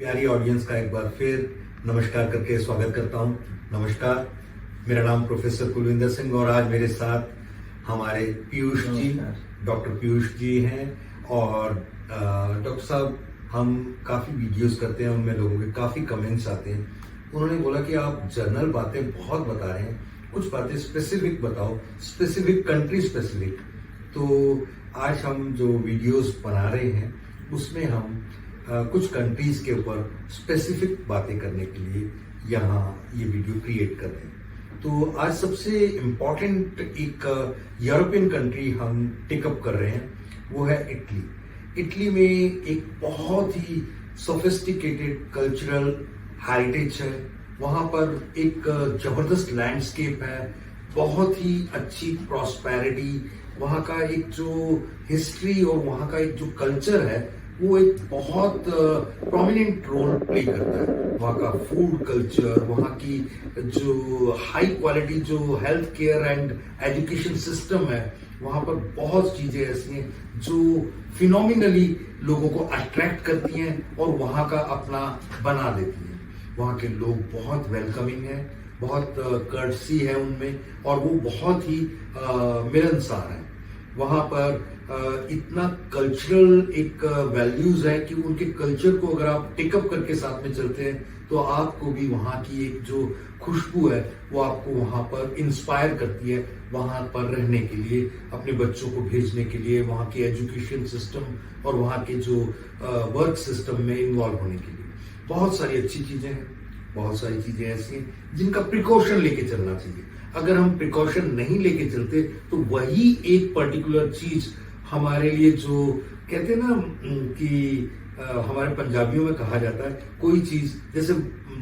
प्यारी ऑडियंस का एक बार फिर नमस्कार करके स्वागत करता हूं। नमस्कार, मेरा नाम प्रोफेसर कुलविंदर सिंह और आज मेरे साथ हमारे पीयूष जी, डॉक्टर पीयूष जी हैं। और डॉक्टर साहब, हम काफ़ी वीडियोस करते हैं, उनमें लोगों के काफ़ी कमेंट्स आते हैं। उन्होंने बोला कि आप जनरल बातें बहुत बता रहे हैं, कुछ बातें स्पेसिफिक बताओ, स्पेसिफिक कंट्री स्पेसिफिक। तो आज हम जो वीडियोस बना रहे हैं उसमें हम कुछ कंट्रीज के ऊपर स्पेसिफिक बातें करने के लिए यहाँ ये वीडियो क्रिएट कर रहे हैं। तो आज सबसे इम्पॉर्टेंट एक यूरोपियन कंट्री हम टेकअप कर रहे हैं, वो है इटली। इटली में एक बहुत ही सोफिस्टिकेटेड कल्चरल हेरिटेज है। वहाँ पर एक जबरदस्त लैंडस्केप है, बहुत ही अच्छी प्रॉस्पेरिटी, वहाँ का एक जो हिस्ट्री और वहाँ का एक जो कल्चर है वो एक बहुत प्रोमिनेंट रोल प्ले करता है। वहाँ का फूड कल्चर, वहाँ की जो हाई क्वालिटी जो health care and education system है, वहाँ पर बहुत चीजें ऐसी हैं जो फिनोमिनली लोगों को अट्रैक्ट करती हैं और वहाँ का अपना बना देती हैं। वहाँ के लोग बहुत वेलकमिंग हैं, बहुत कर्टसी है उनमें, और वो बहुत ही मिलनसार है। वहाँ पर इतना कल्चरल एक वैल्यूज है कि उनके कल्चर को अगर आप टेकअप करके साथ में चलते हैं तो आपको भी वहाँ की एक जो खुशबू है वो आपको वहाँ पर इंस्पायर करती है, वहाँ पर रहने के लिए, अपने बच्चों को भेजने के लिए, वहाँ की एजुकेशन सिस्टम और वहाँ के जो वर्क सिस्टम में इन्वॉल्व होने के लिए। बहुत सारी अच्छी चीजें हैं, बहुत सारी चीजें ऐसी हैं जिनका प्रिकॉशन लेके चलना चाहिए। अगर हम प्रिकॉशन नहीं लेके चलते तो वही एक पर्टिकुलर चीज हमारे लिए, जो कहते हैं ना कि हमारे पंजाबियों में कहा जाता है, कोई चीज जैसे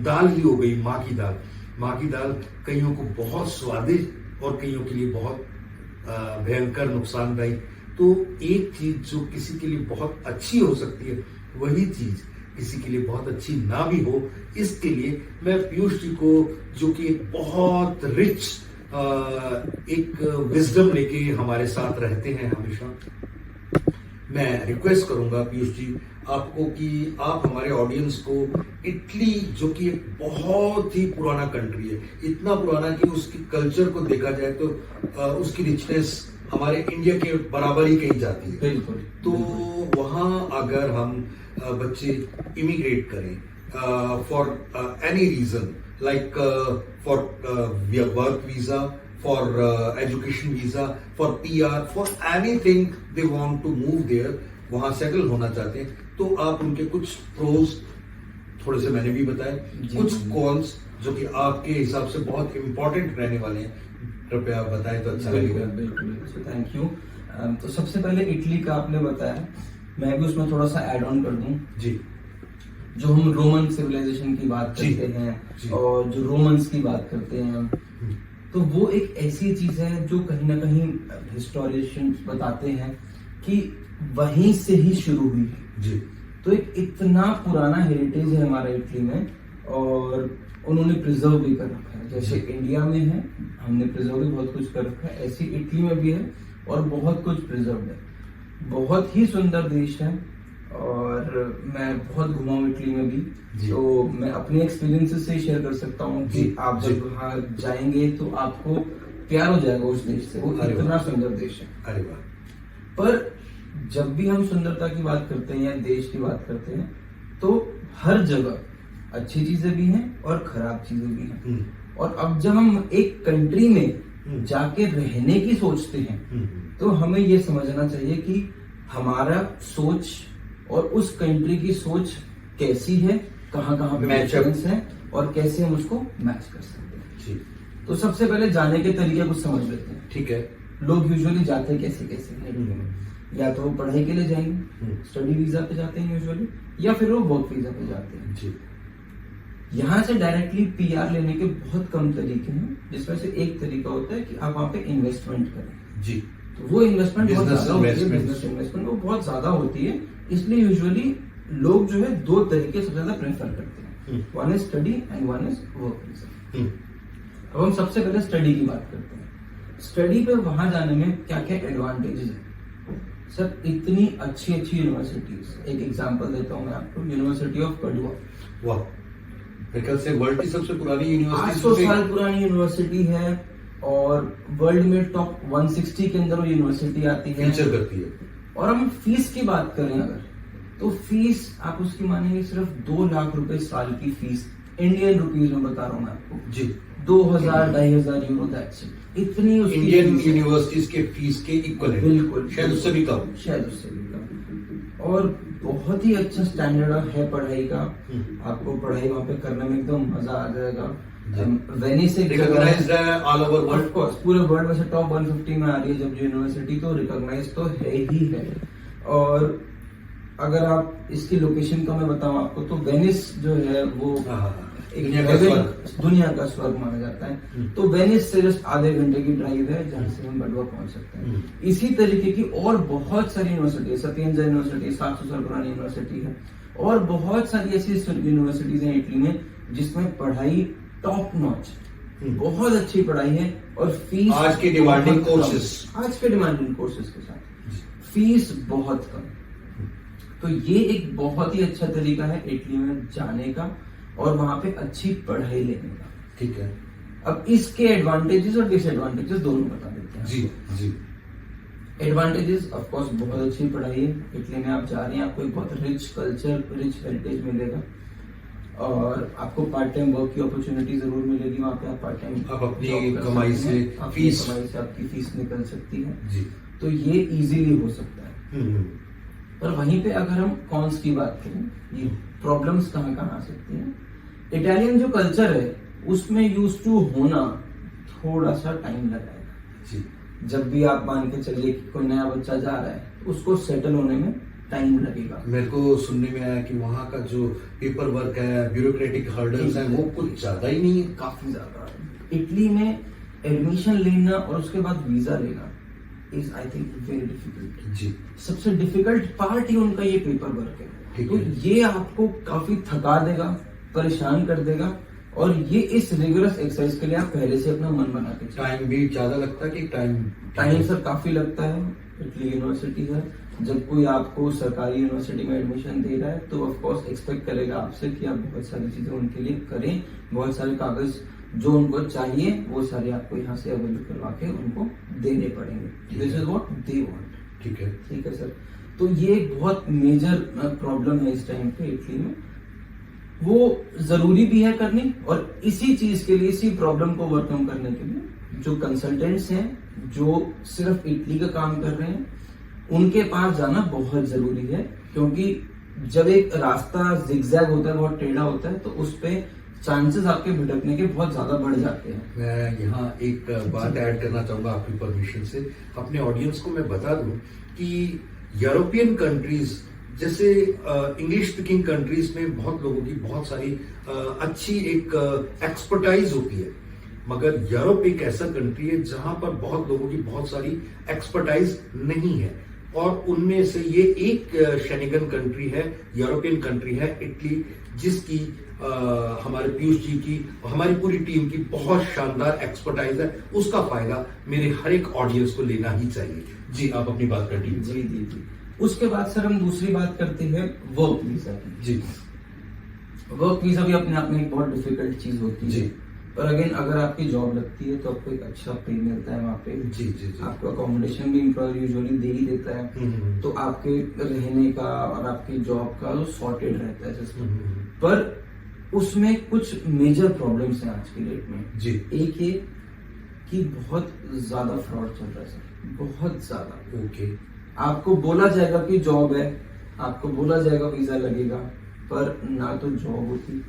दाल ही हो गई, माँ की दाल। माँ की दाल कईयों को बहुत स्वादिष्ट और कईयों के लिए बहुत भयंकर नुकसानदायी। तो एक चीज जो किसी के लिए बहुत अच्छी हो सकती है, वही चीज किसी के लिए बहुत अच्छी ना भी हो। इसके लिए मैं पीयूष जी को, जो कि एक बहुत रिच एक विजडम लेके हमारे साथ रहते हैं हमेशा, मैं रिक्वेस्ट करूंगा पीयूष जी आपको कि आप हमारे ऑडियंस को इटली, जो कि एक बहुत ही पुराना कंट्री है, इतना पुराना कि उसकी कल्चर को देखा जाए तो उसकी रिचनेस हमारे इंडिया के बराबर ही कही जाती है। बिल्कुल। तो वहाँ अगर हम बच्चे इमिग्रेट करें for any reason, like for work visa, for education visa, for PR, for anything they want to move there, वहां सेटल होना चाहते हैं, तो आप उनके कुछ प्रोज थोड़े से मैंने भी बताए, कुछ कॉन्स जो कि आपके हिसाब से बहुत इंपॉर्टेंट रहने वाले हैं, कृपया बताएं तो अच्छा लगेगा। बिल्कुल, थैंक यू। तो सबसे पहले इटली का आपने बताया, मैं भी उसमें थोड़ा सा ऐड ऑन कर दूं जी। जो हम रोमन सिविलाइजेशन की बात करते हैं और जो रोमन्स की बात करते हैं, तो वो एक ऐसी चीज है जो कहीं ना कहीं हिस्टोरियंस बताते हैं कि वहीं से ही शुरू हुई है जी। तो एक इतना पुराना हेरिटेज है हमारा इटली में, और उन्होंने प्रिजर्व भी कर रखा है। जैसे इंडिया में है, हमने प्रिजर्व भी बहुत कुछ कर रखा है, ऐसे इटली में भी है और बहुत कुछ प्रिजर्व है। बहुत ही सुंदर देश है और मैं बहुत घुमा हूँ इटली में भी, तो मैं अपने एक्सपीरियंसेस से शेयर कर सकता हूँ कि आप जब वहाँ जाएंगे तो आपको प्यार हो जाएगा उस देश से। वो इतना सुंदर देश है। अरे वाह। पर जब भी हम सुंदरता की बात करते हैं या देश की बात करते हैं, तो हर जगह अच्छी चीजें भी हैं और खराब चीजें भी हैं। और अब जब हम एक कंट्री में जाके रहने की सोचते हैं, तो हमें ये समझना चाहिए कि हमारा सोच और उस कंट्री की सोच कैसी है, कहाँ कहाँ पे डिफरेंस है और कैसे हम उसको मैच कर सकते हैं। तो सबसे पहले जाने के तरीके कुछ समझ लेते हैं। ठीक है। लोग यूजुअली जाते कैसे कैसे हैं, या तो वो पढ़ाई के लिए जाएंगे, स्टडी वीजा पे जाते हैं यूजुअली, या फिर वो वर्क वीजा पे जाते हैं जी। यहाँ से डायरेक्टली PR लेने के बहुत कम तरीके हैं, जिसमें से एक तरीका होता है कि आप वहाँ पे इन्वेस्टमेंट करें जी। तो वो इन्वेस्टमेंट बहुत ज्यादा होती है, बिजनेस इन्वेस्टमेंट वो बहुत ज्यादा होती है, इसलिए यूजुअली लोग जो है दो तरीके सबसे ज्यादा प्रेफर करते हैं, one is study and one is work visa. अब हम सबसे पहले स्टडी की बात करते हैं। स्टडी पे वहां जाने में क्या क्या एडवांटेजेस है। सर इतनी अच्छी अच्छी यूनिवर्सिटीज, एक एग्जांपल देता हूँ मैं आपको, यूनिवर्सिटी ऑफ पडुआ। वाह, मेरे ख्याल से वर्ल्ड की सबसे पुरानी यूनिवर्सिटी, 800 साल पुरानी यूनिवर्सिटी है और वर्ल्ड में टॉप 160 के अंदर वो यूनिवर्सिटी आती है, फीचर करती है। और हम फीस की बात करें अगर, तो फीस आप उसकी मानेंगे सिर्फ 2 लाख रुपए साल की फीस, इंडियन रुपीज में बता रहा हूँ मैं आपको जी, 2000-2500 यूरो, दैट्स इट। इतनी उसकी इंडियन फीस है। यूनिवर्सिटीज के फीस के इक्वल है, बिल्कुल, शायद उससे भी कम। शायद उससे भी कम। और बहुत ही अच्छा स्टैंडर्ड है पढ़ाई का, आपको पढ़ाई वहाँ पे करने में एकदम मजा आ जाएगा। वेनिस एक रिकॉग्नाइज्ड है all over world, of course, पूरे वर्ल्ड में से टॉप 150 में आ रही है जब यूनिवर्सिटी, तो रिकॉग्नाइज तो है ही है। और अगर आप इसकी लोकेशन का मैं बताऊं आपको, तो वेनिस जो है वो एक दुनिया का स्वर्ग माना जाता है। तो वेनिस से जस्ट आधे घंटे की ड्राइव है जहाँ से हम बडुआ पहुंच सकते हैं। इसी तरीके की और बहुत सारी यूनिवर्सिटी, सत्येंद्र यूनिवर्सिटी 700 साल पुरानी यूनिवर्सिटी है, और बहुत सारी ऐसी यूनिवर्सिटीज हैं इटली में जिसमें पढ़ाई टॉप नॉच, बहुत अच्छी पढ़ाई है, और फीस आज के डिमांडिंग कोर्सेज, आज के डिमांडिंग कोर्सेज के साथ फीस बहुत कम। तो ये एक बहुत ही अच्छा तरीका है इटली में जाने का और वहां पे अच्छी पढ़ाई लेने का। ठीक है, अब इसके एडवांटेजेस और डिसएडवांटेजेस दोनों बता देते हैं। जी जी। एडवांटेजेस ऑफ कोर्स बहुत अच्छी पढ़ाई है, इटली में आप जा रहे हैं, आपको एक बहुत रिच कल्चर, रिच हेरिटेज मिलेगा, और आपको पार्ट टाइम वर्क की अपॉर्चुनिटी जरूर मिलेगी वहाँ पे। आप पार्ट टाइम आप अपनी कमाई से फीस, कमाई से आपकी फीस निकल सकती है जी, तो ये इजीली हो सकता है। पर वहीं पे अगर हम कॉन्स की बात करें, ये प्रॉब्लम्स कहाँ कहाँ आ सकती हैं। इटालियन जो कल्चर है उसमें यूज टू होना थोड़ा सा टाइम लगाएगा जी। जब भी आप मान के चलिए कि कोई नया बच्चा जा रहा है तो उसको सेटल होने में टाइम लगेगा। मेरे को सुनने में आया कि वहाँ का जो पेपर वर्क है, ब्यूरोक्रेटिक हर्डल्स हैं, वो कुछ ज्यादा ही नहीं है, काफी ज्यादा। इटली में एडमिशन लेना और उसके बाद वीजा लेना is I think very difficult जी। सबसे डिफिकल्ट पार्ट ही उनका ये पेपर वर्क है। तो ये आपको काफी थका देगा, परेशान कर देगा, और ये इस रिगरस एक्सरसाइज के लिए आप पहले से अपना मन बना के। टाइम भी ज्यादा लगता है कि टाइम सर काफी लगता है। इटली यूनिवर्सिटी है, जब कोई आपको सरकारी यूनिवर्सिटी में एडमिशन दे रहा है तो ऑफ कोर्स एक्सपेक्ट करेगा आपसे कि आप बहुत सारी चीजें उनके लिए करें, बहुत सारे कागज जो उनको चाहिए वो सारे आपको यहाँ से अवेलेबल करवा के उनको देने पड़ेंगे। This is what they want. ठीक है, ठीक है सर। तो ये एक बहुत मेजर प्रॉब्लम है इस टाइम पे इटली में, वो जरूरी भी है करनी, और इसी चीज के लिए, इसी प्रॉब्लम को ओवरकम करने के लिए जो कंसल्टेंट्स हैं जो सिर्फ इटली का काम कर रहे हैं उनके पास जाना बहुत जरूरी है, क्योंकि जब एक रास्ता जिगजैग होता है, बहुत टेढ़ा होता है, तो उस पे चांसेस आपके भटकने के बहुत ज्यादा बढ़ जाते हैं। मैं यहाँ एक बात ऐड करना चाहूंगा आपकी परमिशन से। अपने ऑडियंस को मैं बता दूं कि यूरोपियन कंट्रीज जैसे इंग्लिश स्पीकिंग कंट्रीज में बहुत लोगों की बहुत सारी अच्छी एक एक्सपर्टाइज होती है, मगर यूरोप एक ऐसा कंट्री है जहां पर बहुत लोगों की बहुत सारी एक्सपर्टाइज नहीं है, और उनमें से ये एक शेनिगन कंट्री है, यूरोपियन कंट्री है इटली, जिसकी हमारे पीयूष जी की, हमारी पूरी टीम की बहुत शानदार एक्सपर्टाइज है। उसका फायदा मेरे हर एक ऑडियंस को लेना ही चाहिए। जी, आप अपनी बात कंटिन्यू। जी जी जी। उसके बाद सर हम दूसरी बात करते हैं वर्क वीजा की। जी, वर्क वीजा भी अपने आप में एक बहुत डिफिकल्ट चीज होती है जी। पर अगेन अगर आपकी जॉब लगती है तो आपको एक अच्छा पे मिलता है वहाँ पे। जी जी जी। आपको अकोमोडेशन भी एम्प्लॉयर यूजुअली दे ही देता है, तो आपके रहने का और आपकी जॉब का तो सॉर्टेड रहता है सिस्टम। पर उसमें कुछ मेजर प्रॉब्लम्स हैं आज की डेट में जी। एक ये कि बहुत ज्यादा फ्रॉड चल रहा है सर, बहुत ज्यादा। ओके, आपको बोला जाएगा कि जॉब है, आपको बोला जाएगा वीजा लगेगा, पर ना तो जॉब होती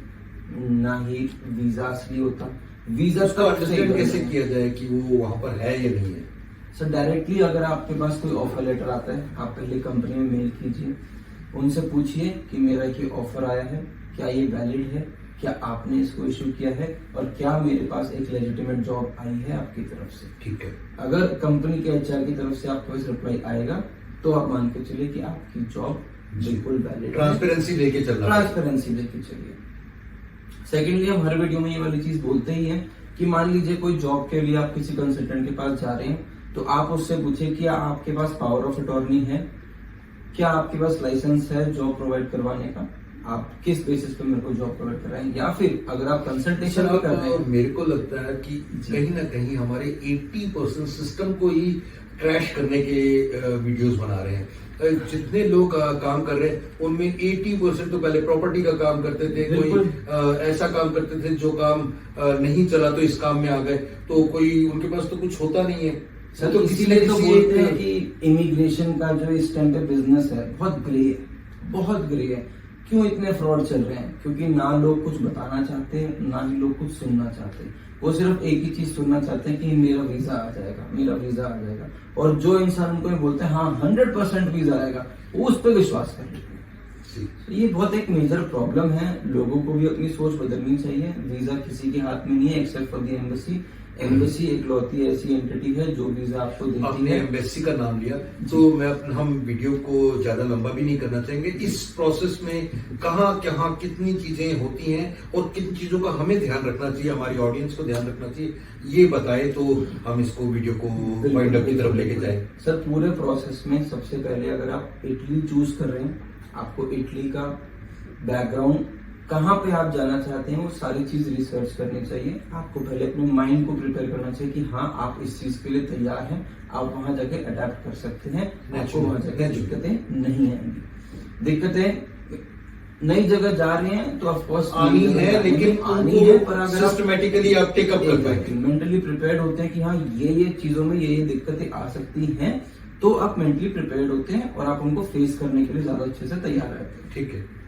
ना ही वीजा असली होता। वीजा उसका अंडरस्टैंड कैसे किया जाए कि वो वहां पर है या नहीं है? सर डायरेक्टली अगर आपके पास कोई ऑफर लेटर आता है, आप पहले कंपनी में मेल कीजिए, उनसे पूछिए कि मेरा ये ऑफर आया है, क्या ये वैलिड है, क्या आपने इसको इश्यू किया है, और क्या मेरे पास एक लेजिटिमेट जॉब आई है आपकी तरफ से। ठीक है। अगर कंपनी के एचआर की तरफ से आपको इस रिप्लाई आएगा तो आप मान के चलिए कि आपकी जॉब बिल्कुल वैलिड है। ट्रांसपेरेंसी लेके चलना, ट्रांसपेरेंसी लेके चलिए। सेकेंडली, हम हर वीडियो में ये वाली चीज बोलते ही हैं कि मान लीजिए कोई जॉब के लिए आप किसी कंसल्टेंट के पास जा रहे हैं, तो आप उससे पूछे कि आपके पास पावर ऑफ अटॉर्नी है, क्या आपके पास लाइसेंस है जॉब प्रोवाइड करवाने का, आप किस बेसिस पे मेरे को जॉब प्रोवाइड कर रहे हैं, या फिर अगर आप कंसल्टेशन भी कर रहे हैं। मेरे को लगता है कि कहीं ना कहीं हमारे 80% सिस्टम को ही क्रैश करने के वीडियोस बना रहे हैं। जितने लोग काम कर रहे हैं उनमें 80% तो पहले प्रॉपर्टी का काम करते थे, कोई ऐसा काम करते थे जो काम नहीं चला तो इस काम में आ गए, तो कोई उनके पास तो कुछ होता नहीं है। सर तो इसलिए तो बोलते हैं कि इमिग्रेशन का जो इस टाइम पे बिजनेस है बहुत ग्रे है, बहुत ग्रे है। क्यों इतने फ्रॉड चल रहे हैं? क्योंकि ना लोग कुछ बताना चाहते हैं, ना ही लोग कुछ सुनना चाहते हैं। वो सिर्फ एक ही चीज सुनना चाहते हैं कि मेरा वीजा आ जाएगा, मेरा वीजा आ जाएगा। और जो इंसान उनको बोलते हैं हाँ 100% वीजा आएगा, वो उस पर विश्वास कर लेते हैं। ये बहुत एक मेजर प्रॉब्लम है। लोगों को भी अपनी सोच बदलनी चाहिए। वीजा किसी के हाथ में नहीं है except for the embassy. Embassy एक लौती ऐसी एंटिटी है जो वीजा आपको देती आपने है। एम्बेसी का नाम लिया तो हम वीडियो को ज्यादा लंबा भी नहीं करना चाहेंगे। इस प्रोसेस में कहाँ कितनी चीजें होती हैं और किन चीजों का हमें ध्यान रखना चाहिए, हमारी ऑडियंस को ध्यान रखना चाहिए, ये बताए तो हम इसको वीडियो को वाइंड अप की तरफ लेके जाए। सर पूरे प्रोसेस में सबसे पहले अगर आप इटली चूज कर रहे हैं, आपको इटली का बैकग्राउंड कहाँ पे आप जाना चाहते हैं वो सारी चीज रिसर्च करनी चाहिए। आपको पहले अपने माइंड को प्रिपेयर करना चाहिए कि हाँ आप इस चीज के लिए तैयार हैं, आप वहां जाके अडेप्ट कर सकते हैं, आपको वहां जाके दिक्कतें नहीं आएंगी। दिक्कतें नई जगह जा रहे हैं तो ऑफकोर्स आनी है, लेकिन आनी है, पर अगर सिस्टमेटिकली आप टेकअप कर पाएंगे, मेंटली प्रिपेयर्ड होते हैं कि हाँ ये चीजों में ये दिक्कतें आ सकती हैं, तो आप मेंटली प्रिपेयर्ड होते हैं और आप उनको फेस करने के लिए ज्यादा अच्छे से तैयार रहते हैं। ठीक है।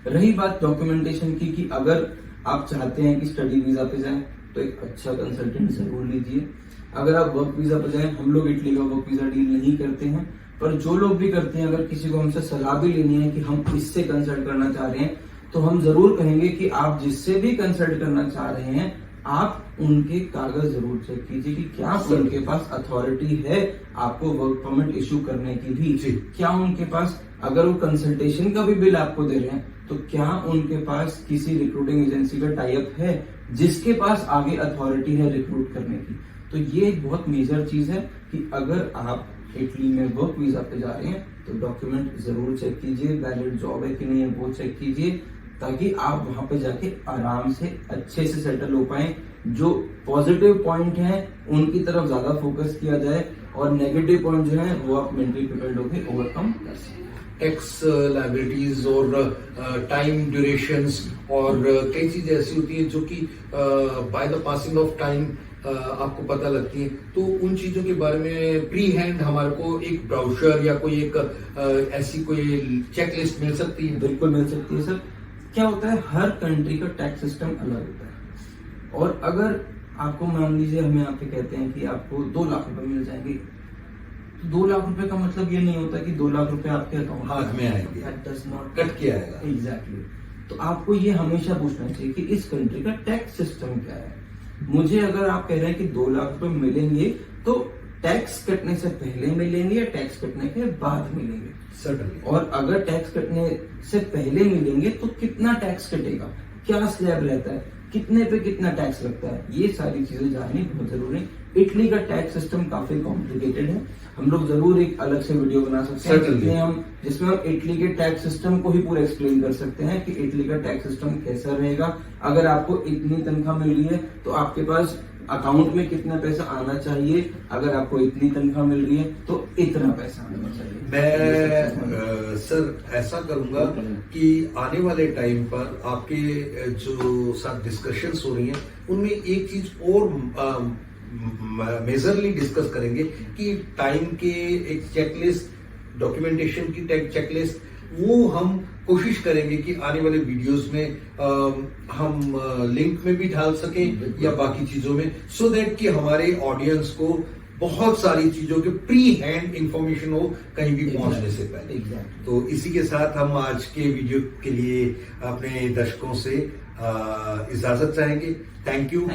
रही बात डॉक्यूमेंटेशन की कि अगर आप चाहते हैं कि स्टडी वीजा पे जाएं तो एक अच्छा कंसल्टेंट जरूर लीजिए। अगर आप वर्क वीजा पे जाएं, हम लोग इटली का वर्क वीजा डील नहीं करते हैं, पर जो लोग भी करते हैं, अगर किसी को हमसे सलाह भी लेनी है कि हम इससे कंसल्ट करना चाह रहे हैं, तो हम जरूर कहेंगे कि आप जिससे भी कंसल्ट करना चाह रहे हैं आप उनके कागज जरूर चेक कीजिए कि क्या उनके पास अथॉरिटी है आपको वर्क परमिट इशू करने की भी, क्या उनके पास, अगर वो कंसल्टेशन का भी बिल आपको दे रहे हैं तो क्या उनके पास किसी रिक्रूटिंग एजेंसी का टाई अप है जिसके पास आगे अथॉरिटी है रिक्रूट करने की। तो ये एक बहुत मेजर चीज है कि अगर आप इटली में वर्क वीजा पे जा रहे हैं तो डॉक्यूमेंट जरूर चेक कीजिए, वैलिड जॉब है कि नहीं है वो चेक कीजिए, ताकि आप वहां पे जाके आराम से अच्छे से सेटल हो पाए। जो पॉजिटिव पॉइंट है उनकी तरफ ज्यादा फोकस किया जाए और नेगेटिव पॉइंट जो है वो आप मेंटली प्रिपेयर्ड होकर ओवरकम कर सकते हैं। टैक्स लाइबिलिटीज और टाइम ड्यूरेशंस और कई चीजें ऐसी होती हैं जो कि by the passing of time आपको पता लगती है, तो उन चीजों के बारे में प्री हैंड हमारे को एक ब्राउशर या कोई एक ऐसी कोई चेकलिस्ट मिल सकती है? बिल्कुल मिल सकती है सर। क्या होता है, हर कंट्री का टैक्स सिस्टम अलग होता है, और अगर आपको मान लीजिए हम यहाँ पे कहते हैं कि आपको 2 लाख रुपए मिल जाएंगे, तो 2 लाख रुपए का मतलब ये नहीं होता कि 2 लाख रुपए आपके अकाउंट हाथ में आएंगे, कट के आएगा। एग्जैक्टली। तो आपको ये हमेशा पूछना चाहिए कि इस कंट्री का टैक्स सिस्टम क्या है। मुझे अगर आप कह रहे हैं कि 2 लाख रुपए मिलेंगे तो टैक्स कटने से पहले मिलेंगे या टैक्स कटने के बाद मिलेंगे? सर्टेनली। और अगर टैक्स कटने से पहले मिलेंगे तो कितना टैक्स कटेगा, क्या स्लैब रहता है, कितने पे कितना टैक्स लगता है, ये सारी चीजें जाननी बहुत जरूरी है। इटली का टैक्स सिस्टम काफी कॉम्प्लिकेटेड है, हम लोग जरूर एक अलग से वीडियो बना सकते हैं जिसमें हम इटली के टैक्स सिस्टम को ही पूरा एक्सप्लेन कर सकते हैं कि इटली का टैक्स सिस्टम कैसा रहेगा। अगर आपको इतनी तनख्वाह मिल रही है तो आपके पास अकाउंट में कितना पैसा आना चाहिए, अगर आपको इतनी तनख्वाह मिल रही है तो इतना पैसा आना चाहिए। मैं सर ऐसा करूंगा कि आने वाले टाइम पर आपके जो साथ डिस्कशंस हो रही हैं उनमें एक चीज और मेजरली डिस्कस करेंगे कि टाइम के एक चेकलिस्ट, डॉक्यूमेंटेशन की चेकलिस्ट, वो हम कोशिश करेंगे कि आने वाले वीडियोस में हम लिंक में भी डाल सकें या बाकी चीजों में, सो दैट कि हमारे ऑडियंस को बहुत सारी चीजों के प्री हैंड इंफॉर्मेशन हो कहीं भी पहुंचने से पहले। तो इसी के साथ हम आज के वीडियो के लिए अपने दर्शकों से इजाजत चाहेंगे। Thank you.